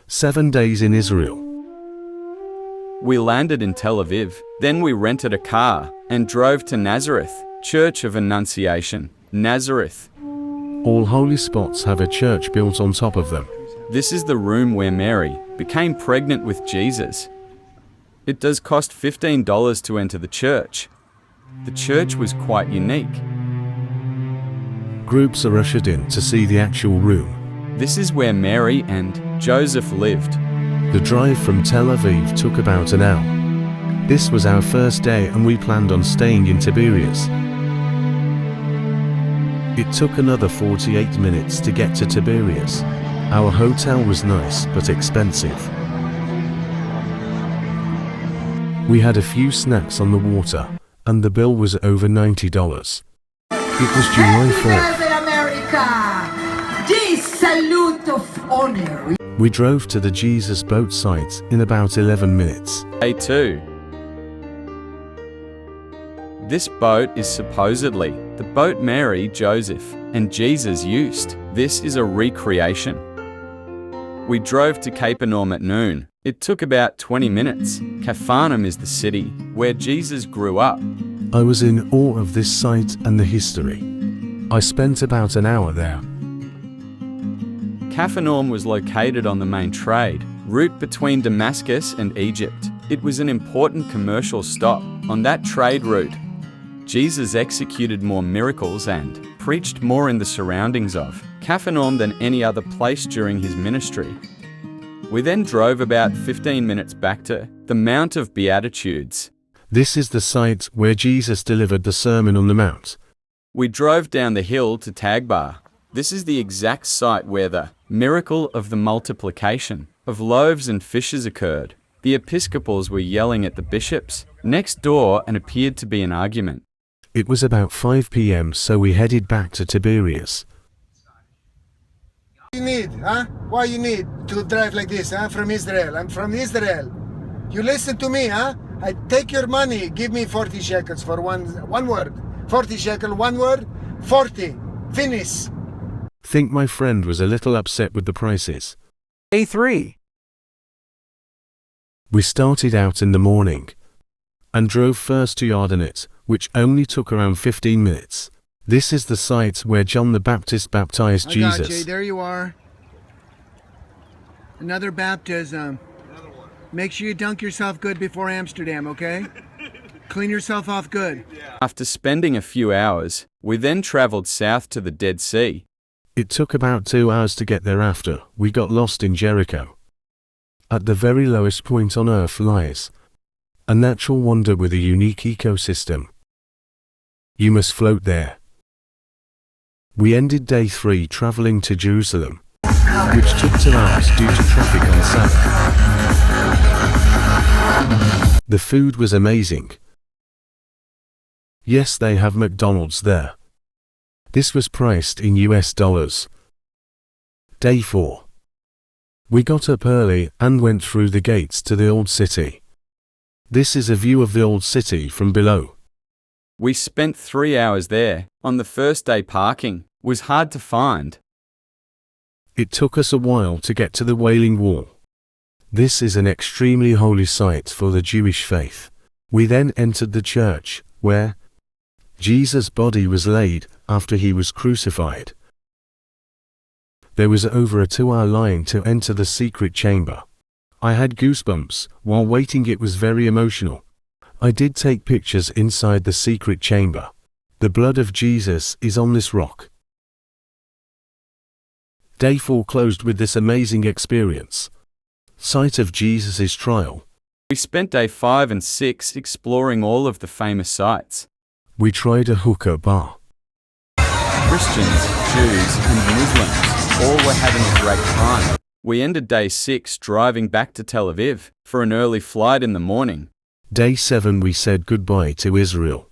7 days in Israel. We landed in Tel Aviv, then we rented a car and drove to Nazareth, Church of Annunciation, Nazareth. All holy spots have a church built on top of them. This is the room where Mary became pregnant with Jesus. It does cost $15 to enter the church. The church was quite unique. Groups are ushered in to see the actual room. This is where Mary and Joseph lived. The drive from Tel Aviv took about an hour. This was our first day and we planned on staying in Tiberias. It took another 48 minutes to get to Tiberias. Our hotel was nice but expensive. We had a few snacks on the water and the bill was over $90. It was July 4th. This salute of honor. We drove to the Jesus boat site in about 11 minutes. Day 2. This boat is supposedly the boat Mary, Joseph, and Jesus used. This is a recreation. We drove to Capernaum at noon. It took about 20 minutes. Capharnaum is the city where Jesus grew up. I was in awe of this site and the history. I spent about an hour there. Capharnaum was located on the main trade route between Damascus and Egypt. It was an important commercial stop on that trade route. Jesus executed more miracles and preached more in the surroundings of Capharnaum than any other place during his ministry. We then drove about 15 minutes back to the Mount of Beatitudes. This is the site where Jesus delivered the Sermon on the Mount. We drove down the hill to Tagbar. This is the exact site where the miracle of the multiplication of loaves and fishes occurred. The Episcopals were yelling at the bishops next door and appeared to be an argument. It was about 5 p.m. so we headed back to Tiberias. You need, huh? Why you need to drive like this, huh? From Israel. I'm from Israel. You listen to me, huh? I take your money. Give me 40 shekels for one word. 40 shekel, one word. 40. Finish. Think my friend was a little upset with the prices. Day 3. We started out in the morning and drove first to Yardenit, which only took around 15 minutes. This is the site where John the Baptist baptized Jesus. I got you. There you are. Another baptism. Make sure you dunk yourself good before Amsterdam, okay? Clean yourself off good. After spending a few hours, we then traveled south to the Dead Sea. It took about 2 hours to get there after we got lost in Jericho. At the very lowest point on earth lies a natural wonder with a unique ecosystem. You must float there. We ended day 3 traveling to Jerusalem, which took 2 hours due to traffic on Sabbath. The food was amazing. Yes, they have McDonald's there. This was priced in US dollars. Day 4. We got up early and went through the gates to the old city. This is a view of the old city from below. We spent 3 hours there. On the first day, parking was hard to find. It took us a while to get to the Wailing Wall. This is an extremely holy site for the Jewish faith. We then entered the church, where Jesus' body was laid after he was crucified. There was over a 2-hour line to enter the secret chamber. I had goosebumps while waiting. It was very emotional. I did take pictures inside the secret chamber. The blood of Jesus is on this rock. Day 4 closed with this amazing experience. Site of Jesus' trial. We spent day 5 and 6 exploring all of the famous sites. We tried a hookah bar. Christians, Jews, and Muslims all were having a great time. We ended day 6 driving back to Tel Aviv for an early flight in the morning. Day 7 we said goodbye to Israel.